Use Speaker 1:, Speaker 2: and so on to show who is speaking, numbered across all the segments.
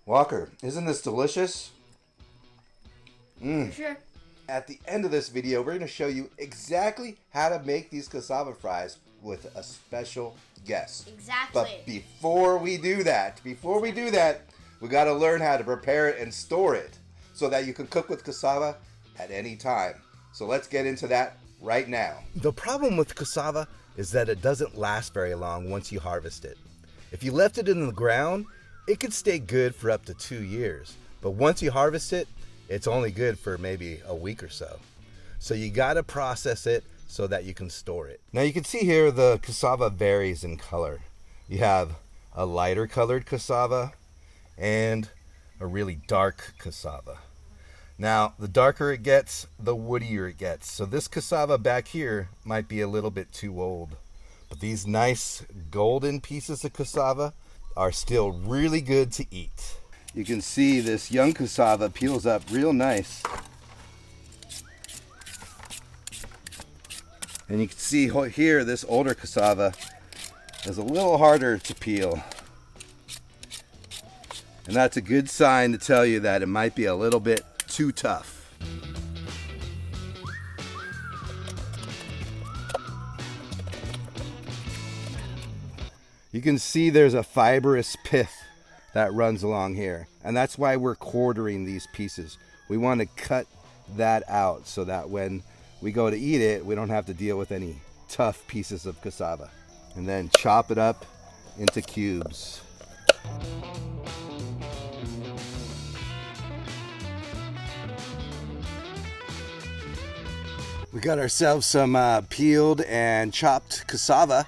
Speaker 1: Walker, isn't this delicious?
Speaker 2: For sure.
Speaker 1: At the end of this video, we're going to show you exactly how to make these cassava fries with a special guest.
Speaker 2: Exactly.
Speaker 1: But before we do that, we got to learn how to prepare it and store it so that you can cook with cassava at any time. So let's get into that right now. The problem with cassava is that it doesn't last very long once you harvest it. If you left it in the ground, it could stay good for up to 2 years. But once you harvest it, it's only good for maybe a week or so. So you gotta process it so that you can store it. Now you can see here the cassava varies in color. You have a lighter colored cassava and a really dark cassava. Now the darker it gets, the woodier it gets. So this cassava back here might be a little bit too old. But these nice golden pieces of cassava are still really good to eat. You can see this young cassava peels up real nice. And you can see here this older cassava is a little harder to peel. And that's a good sign to tell you that it might be a little bit too tough. You can see there's a fibrous pith that runs along here, and that's why we're quartering these pieces. We want to cut that out so that when we go to eat it, we don't have to deal with any tough pieces of cassava. And then chop it up into cubes. We got ourselves some peeled and chopped cassava.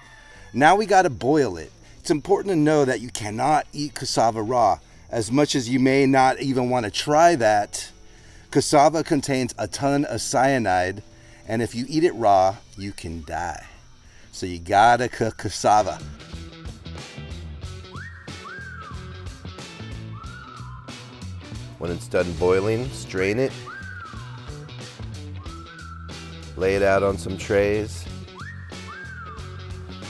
Speaker 1: Now we got to boil it. It's important to know that you cannot eat cassava raw. As much as you may not even want to try that, cassava contains a ton of cyanide, and if you eat it raw, you can die. So you gotta cook cassava. When it's done boiling, strain it, lay it out on some trays,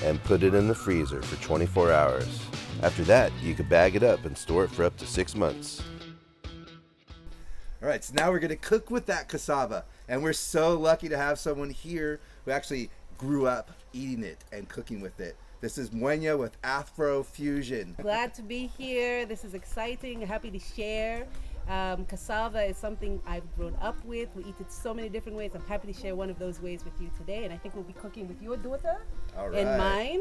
Speaker 1: and put it in the freezer for 24 hours. After that, you can bag it up and store it for up to 6 months. All right, so now we're gonna cook with that cassava. And we're so lucky to have someone here who actually grew up eating it and cooking with it. This is Mwenya with Afrofusion.
Speaker 3: Glad to be here. This is exciting. Happy to share. Cassava is something I've grown up with. We eat it so many different ways. I'm happy to share one of those ways with you today. And I think we'll be cooking with your daughter and mine.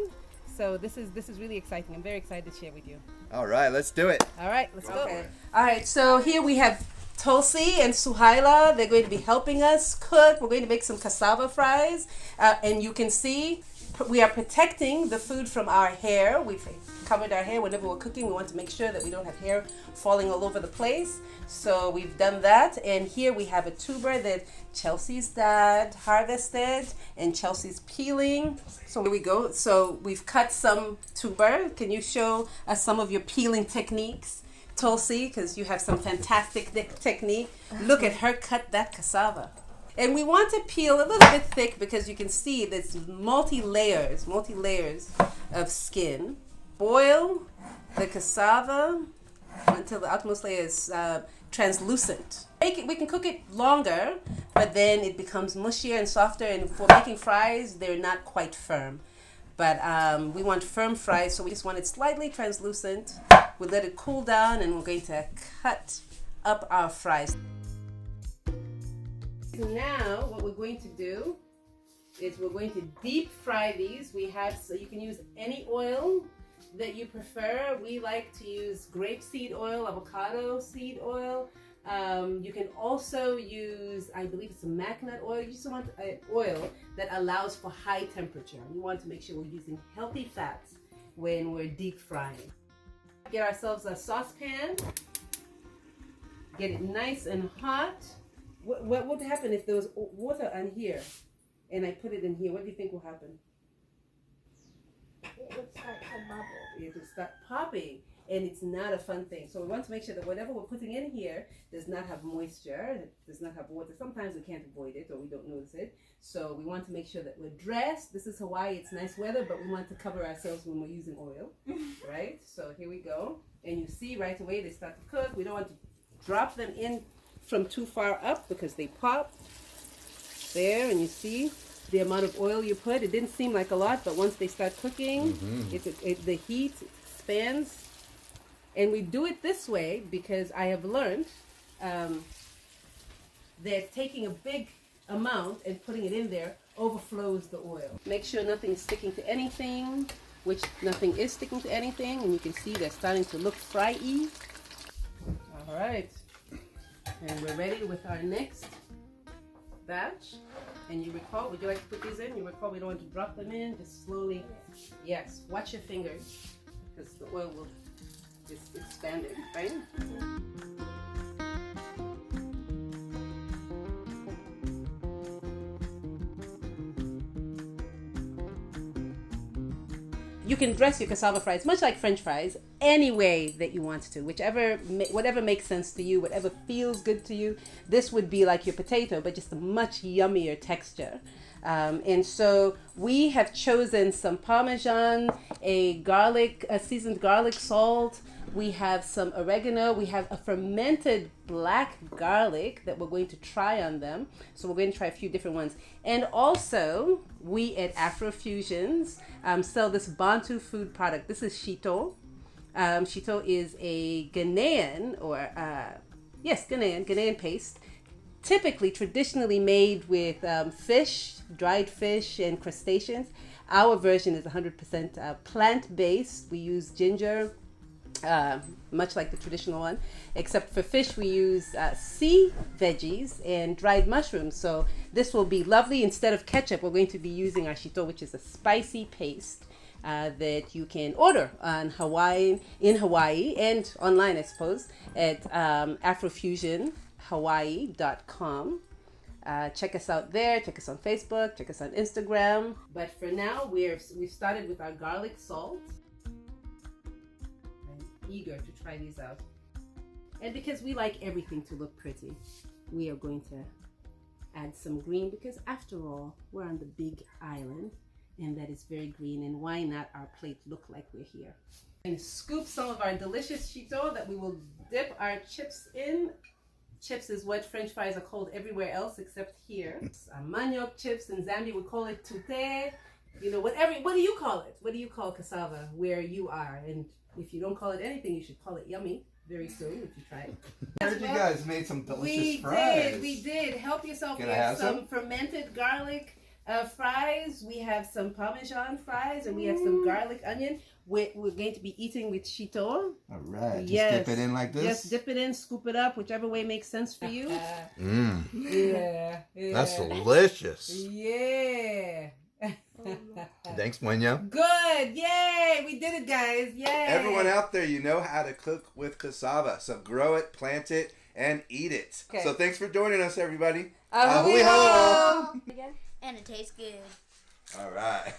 Speaker 3: So this is really exciting. I'm very excited to share with you.
Speaker 1: All right, let's do it.
Speaker 3: All right, let's go. All right, so here we have Tulsi and Suhaila. They're going to be helping us cook. We're going to make some cassava fries. And you can see we are protecting the food from our hair. We've covered our hair whenever we're cooking. We want to make sure that we don't have hair falling all over the place. So we've done that. And here we have a tuber that Chelsea's dad harvested and Chelsea's peeling. So here we go. So we've cut some tuber. Can you show us some of your peeling techniques, Tulsi? Because you have some fantastic technique. Look at her cut that cassava. And we want to peel a little bit thick because you can see there's multi-layers of skin. Boil the cassava until the outermost layer is translucent. We can cook it longer, but then it becomes mushier and softer, and for making fries, they're not quite firm. But we want firm fries, so we just want it slightly translucent. We let it cool down, and we're going to cut up our fries. Now, what we're going to do is we're going to deep fry these. So you can use any oil that you prefer. We like to use grapeseed oil, avocado seed oil. You can also use, I believe it's a macnut oil. You just want an oil that allows for high temperature. We want to make sure we're using healthy fats when we're deep frying. Get ourselves a saucepan. Get it nice and hot. What would happen if there was water on here and I put it in here? What do you think will happen?
Speaker 2: It would start to bubble.
Speaker 3: It would start popping. and it's not a fun thing. So we want to make sure that whatever we're putting in here does not have moisture, does not have water. Sometimes we can't avoid it or we don't notice it. So we want to make sure that we're dressed. This is Hawaii, it's nice weather, but we want to cover ourselves when we're using oil, right? So here we go. And you see right away they start to cook. We don't want to drop them in from too far up because they pop. There, and you see the amount of oil you put. It didn't seem like a lot, but once they start cooking, the heat expands. And we do it this way because I have learned that taking a big amount and putting it in there overflows the oil. Make sure nothing is sticking to anything, which nothing is sticking to anything, and you can see they're starting to look fry-y. All right, and we're ready with our next batch. And you recall, would you like to put these in? You recall we don't want to drop them in, just slowly. Yes, watch your fingers because the oil will just expand it, right? You can dress your cassava fries, much like French fries, any way that you want to, whatever makes sense to you, whatever feels good to you. This would be like your potato, but just a much yummier texture. And so we have chosen some Parmesan, a seasoned garlic salt. We have some oregano. We have a fermented black garlic that we're going to try on them. So we're going to try a few different ones. And also, we at Afrofusions sell this Bantu food product. This is shito. Shito is a Ghanaian, Ghanaian paste. Typically, traditionally made with fish, dried fish, and crustaceans. Our version is 100% plant-based. We use ginger, much like the traditional one, except for fish we use sea veggies and dried mushrooms. So this will be lovely. Instead of ketchup, we're going to be using our shito, which is a spicy paste that you can order in Hawaii and online, I suppose, at AfrofusionHawaii.com. Check us out there. Check us on Facebook. Check us on Instagram. But for now, we've started with our garlic salt. Eager to try these out, and because we like everything to look pretty, we are going to add some green because after all we're on the big island and that is very green, and why not our plate look like we're here. And scoop some of our delicious shito that we will dip our chips in. Chips is what French fries are called everywhere else except here. Manioc chips in Zambia we call it tute. You know, what do you call it? What do you call cassava where you are? And if you don't call it anything, you should call it yummy very soon if you try it.
Speaker 1: I heard you guys made some delicious fries.
Speaker 3: We did. Help yourself.
Speaker 1: Can
Speaker 3: We
Speaker 1: I
Speaker 3: have
Speaker 1: have
Speaker 3: some fermented garlic fries. We have some Parmesan fries, and we have some garlic onion. We're going to be eating with shito.
Speaker 1: All right.
Speaker 3: Yes.
Speaker 1: Just dip it in like this?
Speaker 3: Just dip it in, scoop it up, whichever way makes sense for you. Yeah.
Speaker 1: That's delicious.
Speaker 3: Yeah.
Speaker 1: Thanks, Mwenya.
Speaker 3: Good. Yay. We did it, guys. Yay.
Speaker 1: Everyone out there, you know how to cook with cassava. So grow it, plant it, and eat it. Okay. So thanks for joining us, everybody.
Speaker 3: Ahui ho.
Speaker 2: And it tastes good.
Speaker 1: All right.